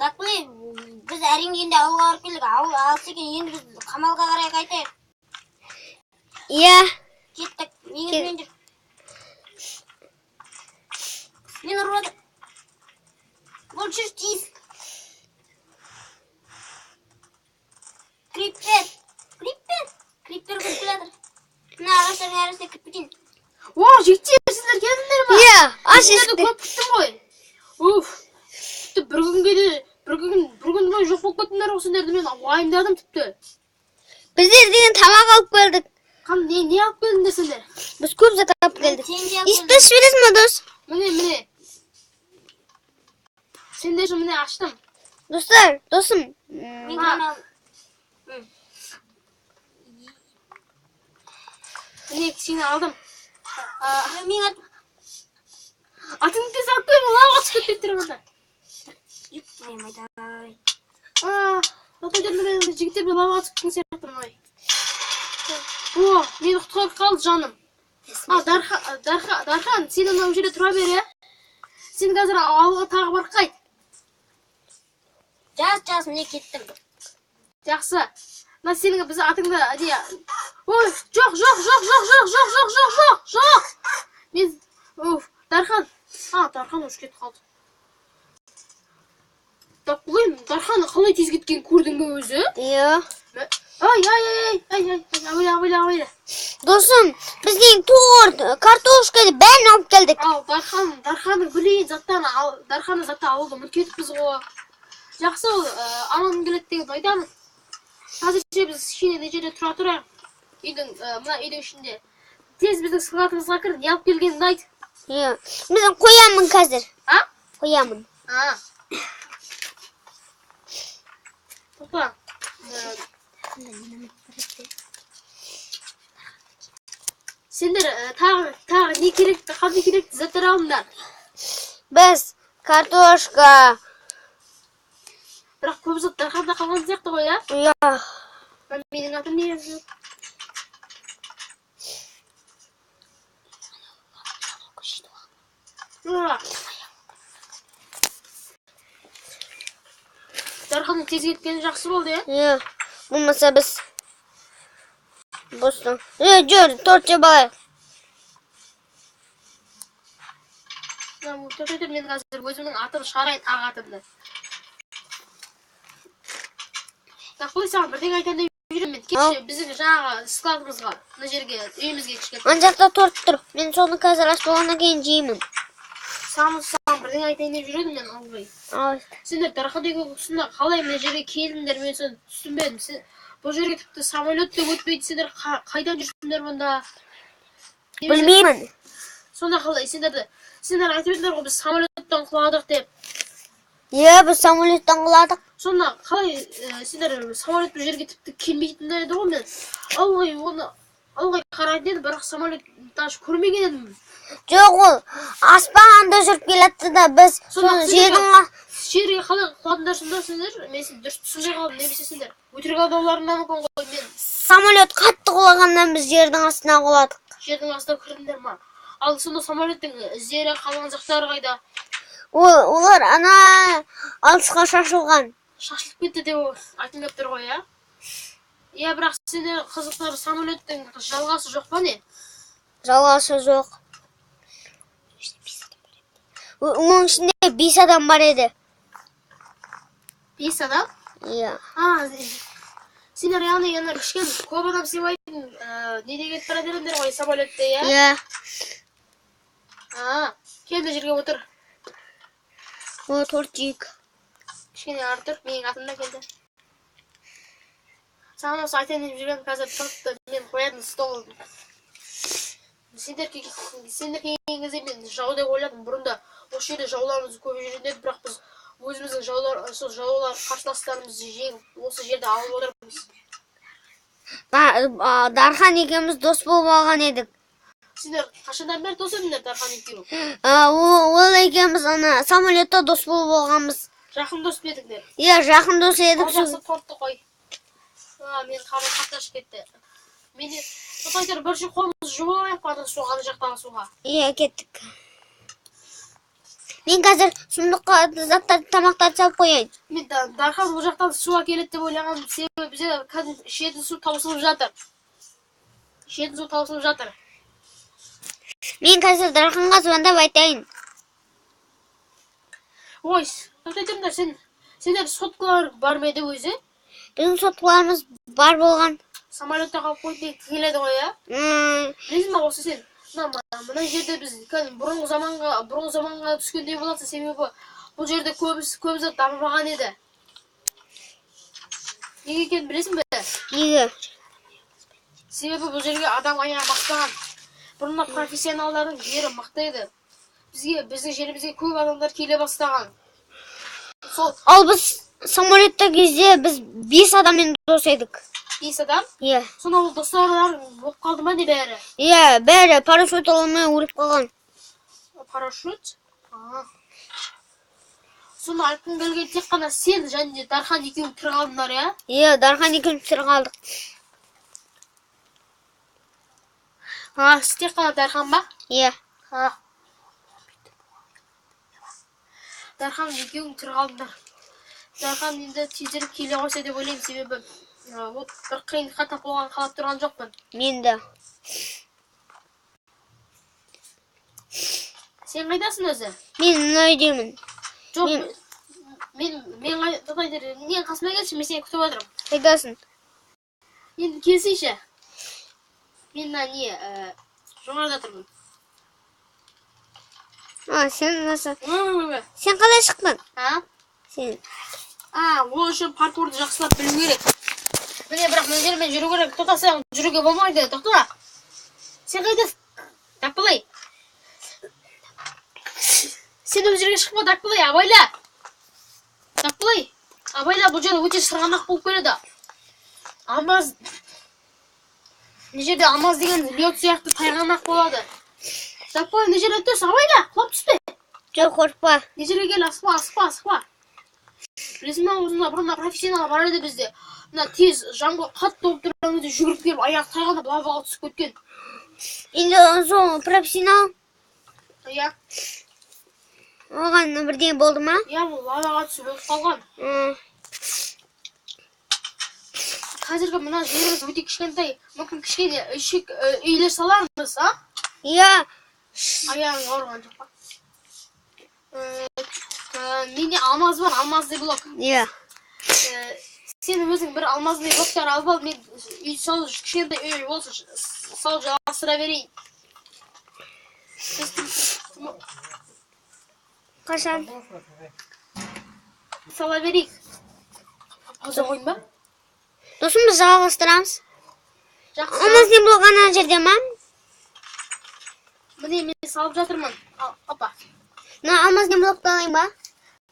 Так қой, біз әрең енді ауылға барып келдік. Ауыл алыс екен, енді біз қамалға қарай қайтайық. Иә. Кеттік. Мен жүр. Мен ұрады. Бұл жүр тиіс. Криппер көз келедір. Мына ағаштардың арасына кіріп кетейін. О, жігіттер, сіздер келдіңдер ма? Иә, аш сіздерді көп күттім ғой. Уф. Тіпті бір күн бойы жоқ болып кеттіңдер ғой сендерді, мен уайымдадым тіпті. Біздер деген тамақ алып келдік. Не алып келдіңдер сендер? Біз көп зат алып келдік. Испес бересің ма, дос? Міне. Сендер үшін міне аштым. Достар, досым. Міне кішкене алдым. Мен Атыңды тез алып келіп, лауға түсіп кетіп тұрғанда. Жігіттер бір лауға түсіп кеткен сияқты мынай. О, мені құтқарып қалды жаным. Дархан, сен анау жерде тұра бер, е? Сен қазір ауылға тағы барып қайт. Жас, міне кеттім. Жақсы. Мына сенің біз атыңды, ой, жоқ. Мен, Дархан. Дархан өш кетіп қалды. Так, бұлайым, Дархан қалай тез кеткен көрдің бе өзі? Иә. Ай. Досым, бізден торт, картошка бәрін алып келдік. Ал, Дарханның білейін Дарханның затты ауылды мұн кетіппіз ғой. Жақсы ол, аман келеді деген айтамын. Қазірше біз кішкене жерде тұра тұрайық. Мына үйдің ішінде. Тез біздің сылатымызға кір, не алып келгеніңді айт. Иә. Мен қоямын қазір. Қоямын. Тоқта. Сендер тағы не керекті, қандай керекті заттар алыңдар. Біз картошка. Бірақ көп зат Дарханда қалған сияқты ғой, ә? Иә. Менің атым не жазып? Дарханның тез кеткені жақсы болды, е? Иә. Болмаса біз бостың. Жүр, торт жеп алайық. Мен қазір өзімнің атым шығарайын, ақ атымды. Так, қой саған бірден айтайын деп жүремін. Кетші біздің жаңағы складымызға, мына жерге, үйімізге кішкене. Ана жақта торт тұр. Мен соны қазір аш болғаннан кейін жеймін. Саған бірден айтайын деп жүредім мен алғай. Сендер Дархандегі құсында қалай мына жерге келдіңдер, мен соны түсінбедім. Бұл жерге тіпті самолет те өтпейді, сендер қайдан жүрсіңдер мұнда? Білмеймін. Сонда қалай, сендер айтып едіңдер ғой, біз самолеттен құладық деп. Иә, біз самолеттен құладық. Сонда қалай сендер самолет бұл жерге тіпті келмейтіндер еді ғой, мен алғай қарайтын едім, бірақ самолет даже көрмеген едім. Жоқ, ол аспанда жүріп келетті да, біз соны жерге қалай құладыңдар сонда сендер? Мен сен дұрыс түсінбей қалдым, немесе сендер өтірік алдауларынан мүмкін ғой, мен самолет қатты құлағаннан біз жердің астына құладық. Жердің астына кірдіңдер ма? Ал сонда самолеттің іздері қалған жақтары қайда? Олар ана алысқа шашылған. Шашылып кетті деп айтып тұр ғой, ә? Иә, бірақ сендер қызықтар самолеттің жалғасы жоқ па не? Жалғасы жоқ. Оның ішінде 5 адам бар еді. 5 адам? Иә. Сендер яғни кішкен көп адам сыймайтын не деген тұра деріңдер ғой самолетте, иә? Иә. Келді жерге отыр. Торт жейік. Кішкене ары тұр, менің атымда келді. Саған осы айтайын деп жүрген қазір тортты мен қоятын стол. Сендер келген кезде мен жау деп ойладым. Бұрында осы жерде жауларымыз көп жүрген, бірақ біз өзіміздің жаулар қарсыластарымызды жеңіп осы жерде алып отырмыз. Дархан екеуміз дос болып алған едік. Сендер қашандан бері дос едіңдер Дархан екеуің? Ол екеуміз самолетта дос болып алғанбыз. Жақын дос едіңдер? Иә, жақын дос едік. Жақсы тортты қой. Мен қабыл қатташып кетті. Мені Құтайтар бірші қолымыз жуып алайық па суға, ана жақтағы суға? Иә, кеттік. Мен қазір сұмдыққа заттарды тамақтарды салып қояйын. Мен Дархан бұл жақтан су әкеледі деп ойлағам, себебі бізде қазір ішетін су таусылып жатыр. Ішетін су таусылып жатыр. Мен қазір Дарханға звондап айтайын. Ой, тоқтай тұрыңдар, сендер соткалар бар ма еді өзі? Біздің соткаларымыз бар болған. Самолетте қалып қойып келеді ғой, иә? Білесің ба осы сен? Мына жерде біз бұрынғы заманға түскендей боласың, себебі бұл жерде көбісі дамымаған еді. Неге екенін білесің бе? Неге? Себебі бұл жерге адам аяғы баспаған. Бұрында профессионалдардың жері мықты еді. Біздің жерімізге көп адамдар келе бастаған. Ал біз самолетте кезде біз 5 адаммен дос едік. 5 адам? Иә. Сонда ол достар болып қалды ма не бәрі? Иә, бәрі парашют алмай өліп қалған. Парашют? Соны айтқым келген тек қана сен және Дархан екеуің тірі қалдыңдар, иә? Иә, Дархан екеуміз тірі қалдық. Сіз тек қана Дархан ба? Иә. Дархан екеуің тірі қалдыңдар. Дархан енді тезірек келе қойса деп ойлаймын, себебі бір қиындыққа тап болған қалап тұрған жоқпын. Мен де. Сен қайдасың өзі? Мен мына үйдемін. Жоқ, мен қасыма келші, мен сені күтіп отырмын. Қайдасың? Енді келсейші. Мен жоғарыда тұрмын. Сен nasıl? Sen қалай шықтың? Сен. Ол үшін паркурды жақсылап білу керек. Міне, бірақ мына жермен жүру керек. Тоқтасаң жүруге болмайды. Тоқта. Сен қайдасың? Дақпылай. Сен өз жерге шықпа, Дақпылай, абайла. Дақпылай. Абайла, бұл жер өте сырғанақ болып келеді. Алмаз. Мына жерде алмаз деген лед сияқты тайғанақ болады. Дақпылай, мына жерде тұрсың, абайла, құлап түспе. Жоқ, қорықпа. Мына жерге кел, асықпа. Білесің бе, осында бұрында профессионал бар еді бізде. Мына тез жаңбыр қатты болып тұрған кезде жүгіріп келіп, аяқ тайғанап лаваға түсіп кеткен. Енді сол профессионал? Иә. Оған бірдеңе болды ма? Иә, ол лаваға түсіп өліп қалған. Қазіргі мына жеріміз өте кішкентай, мүмкін кішкене үйлер салармыз, Иә. Аяғың ауырған жоқ па? Менде алмаз бар, алмазный блок. Иә. Сен өзің бір алмазный блоктар алып ал, мен үй салу кішкентай үй болсын, салып жалғастыра берейін. Қашан? Сала берейік. Пауза қойын ба? Досым, біз жалғастырамыз. Жақсы. Алмазный блок ана жерде ма? Міне мен салып жатырмын. Опа. Мына алмазный блокты алайын ба?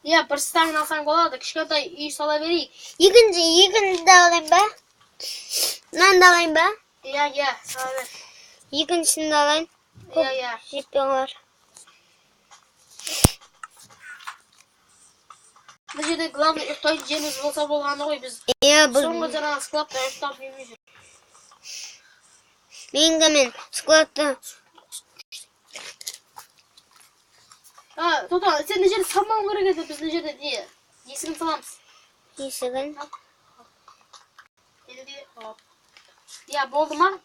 Иә, бір станын алсаң болады, кішкентай үй сала берейік. Екінші де алайын ба? Мынаны да алайын ба? Иә, сала бер. Екіншісін де алайын. Иә. Жетпей қалар. Бұл жерде главный ұйықтайтын жеріміз болса болғаны ғой біз. Иә, бұл... Соңғы жаңағы складта ұйықтап емей жүр. Мен складта... Тота, сен мына жерде салмауың керек еді, біз мына жерде есігін саламыз. Есігін? Иә, болды ма?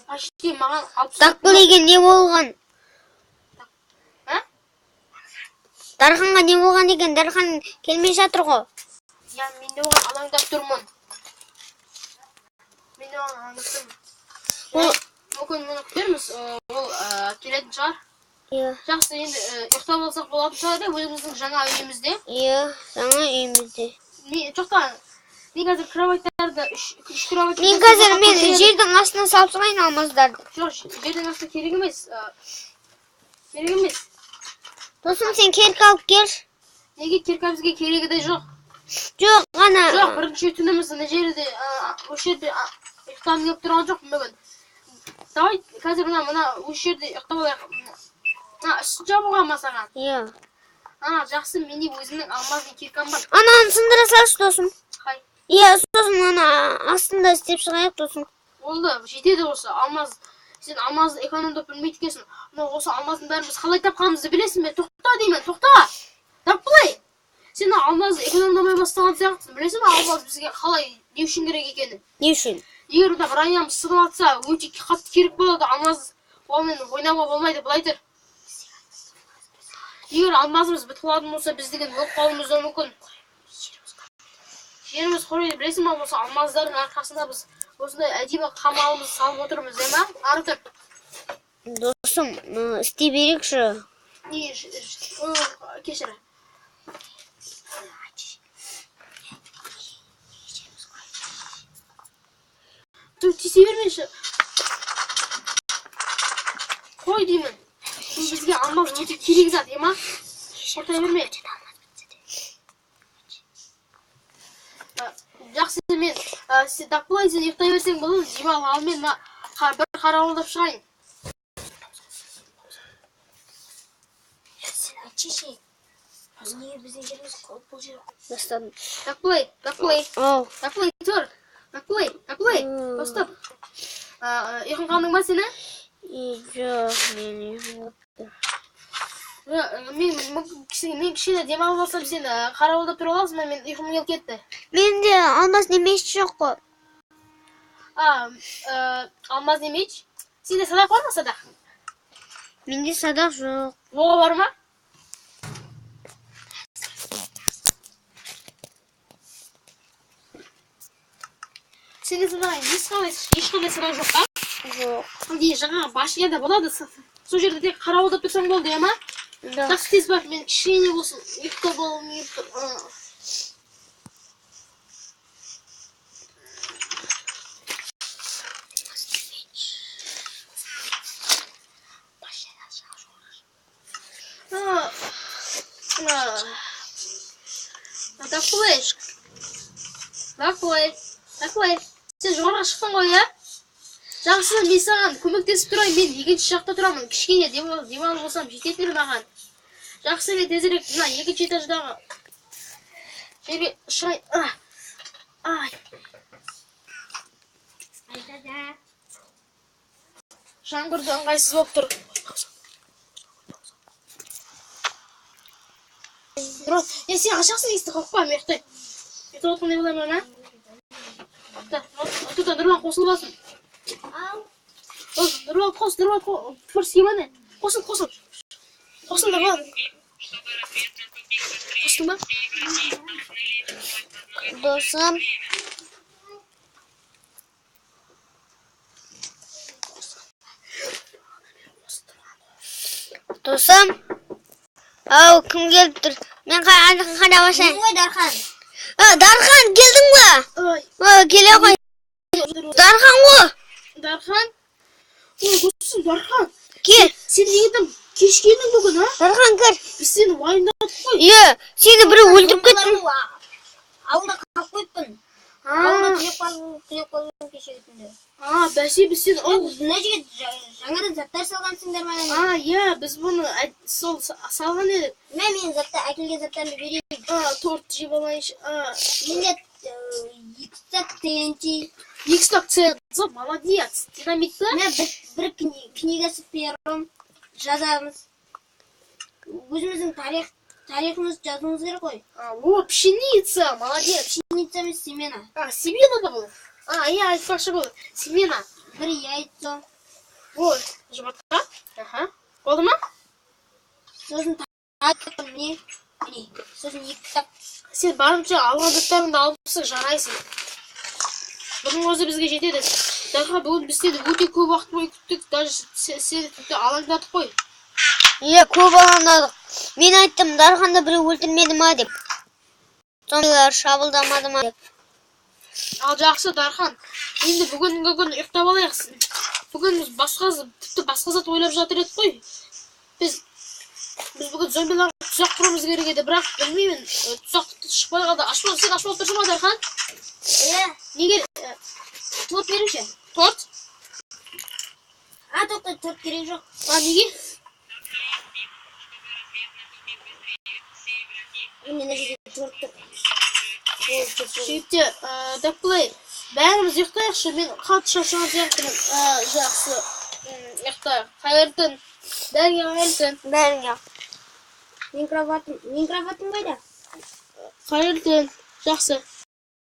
Почти маған 60... Дақпылайға не болған? Дарханға не болған екен? Дархан келмей жатыр ғой. Иә, мен де оған алаңдап тұрмын. Мүмкін мұны күтерміз, ол келетін шығар. Иә. Жақсы, енді ұйықтап алсақ болатын шығар, өзіміздің жаңа үйімізде. Иә, жаңа үйімізде. Жоқта, мен қазір кроваттарды, үш кроваттарды... Мен қазір жердің астына салып салайын алмаздарды. Жоқ, жердің астына керек емес. Керек емес. Досым, сен керкі алып кел. Неге керкамызге керегі де жоқ? Жоқ, ғана... Жоқ, бірінші түніміз мына жерде, осы жерде ұйықтам келіп тұрған жоқ бүгін. Давай, қазір мына осы жерде ұйықтап алайық. Үстін жабуға ма саған? Иә. Жақсы, менде өзімнің алмазный керкам бар. Ананы сындыра салшы, досым. Қай? Иә, сосын астында істеп шығайық, досым. Болды, жетеді осы алмаз Сен алмазды экономдап білмейді екенсің. Мынау осы алмаздың бәрін біз қалай тапқанымызды білесің бе? Тоқта деймін, тоқта. Тапқылай. Сен алмазды экономдамай бастаған сияқтысың. Білесің бе, алмаз бізге қалай не үшін керек екенін? Не үшін? Егер де бір айнамыз сынып атса, өте қатты керек болады, алмаз онымен ойнауға болмайды, былай тұр. Егер алмазымыз бітіп қалатын болса, біз деген өліп қалуымыз да мүмкін. Жеріміз құрайды, білесің бе, осы алмаздардың арқасында біз осындай әдемі қамалымызды салып отырмыз, ма? Ары тұр. Досым, істей берейікші. Кешір. Тисе бермеші. Қой деймін. Бізге алмаз өте керек зат, ема? Қортай берме. Жақсы, мен тақпылай сен ұйықтай берсең болын, демал ал мен бір қарауылдап шығайын. Сен айтшы. Неге біздің жеріміз қауіп бұл жер? Бастадым. Тақпылай. Ау. Тақпылай, тұр. Тақпылай. Бастап. Ұйқын қалдың ба сені? Жоқ, мен Мен кішкене демалып алсам сен қарауылдап тұра аласың ба? Мен ұйқым келіп кетті. Менде алмаз немеш жоқ қой. Алмаз немеч? Сенде садақ бар ма, садақ? Менде садақ жоқ. Оға бар ма? Сенде садақ ешқандай садақ жоқ па? Жоқ. Жаңа башыға да болады. Сол жерде тек қарауылдап тұрсаң болды, ема? Да. Жақсы тез бар, мен кішкене болсын. Ұйықта болуым ұйықтыр. Тақпылай. Сен жоғарға шықтың ғой, я? Жақсы, мен саған көмектесіп тұрайын, мен екінші жақта тұрамын. Кішкене демалып болсам жететінір маған. Жақсы, мен тезірек мына екінші этаждағы жерге шығайын. Ай. Жаңбырды ыңғайсыз болып тұр. Сен қашақсың, есті қақпа, мен ұйықтай. Ұйықтай отқандай болайын, ма? Тұта, Нұрлан қосылып алсын. Нұрлан қос. Форс емені. Қосын. Қосын, Нұрлан. Қостың ба? Досым. Досым. Ау, кім келіп тұр? Мен қада басайын. Ой, Дархан. Дархан, келдің ба? Келе қой. Дархан ғой. Дархан? Көзсің, Дархан. Кел. Сен егітім кешкенің бүгін, а? Дархан, кір. Біз сені уайымдадық қой. Сені бірі өлтіріп кеттім. Ауылда қалып қойыппын. Ауылда тілеп қалып кешегітінде. Бәсе, біз сені... Мына жігіт жаңадан заттар салғансыңдар ма? Біз бұны сол салған едік. Мен әкелген заттарды берейін. Торт жеп алайыншы. Менде 2 стак ТНТ. 2 стак ТНТ, молодец. Динамит па? Мен бір книга берем, жазамыз. Өзіміздің тарихымыз жазуымыз керек қой. Пшеница, молодец. Пшеница емес, семена. Семена да бұл? Я айтпақшы бұл. Семена. Бір яйцо. Жұмыртқа. Болды ма? Сосын тағып не? Сосын 2 стак. Сен барынша алған заттарыңды алыпсың, жарайсың. Бұның өзі бізге жетеді. Дархан, бүгін біз сені өте көп уақыт бойы күттік, даже сені тіпті алаңдадық қой. Көп алаңдадық. Мен айттым, Дарханды біреу өлтірмеді ма деп. Сондайлар шабылдамады ма деп. Ал жақсы, Дархан. Енді бүгінгі күн ұйықтап алайықсың. Бүгін тіпті басқа зат ойлап жатыр едік қой. Біз бүгін зомбиларға тұзақ құруымыз керек еді, бірақ білмеймін, тұзақ шықпай қалды. Сен ашып отырсың ба, Дархан? Неге? Торт беруші. Торт? Торт керек жоқ. Неге? Мені жерде торт тұр. Жігітте, Дақпылай, бәріміз ұйықтайықшы, мен қатты шаршаған сияқтымын. Жақсы. ұйықтайық. Қайырлы түн. Бәріңе қайырлы түн. Бәріңе. Менің кроватым қайда? Қайырлы түн. Жақсы.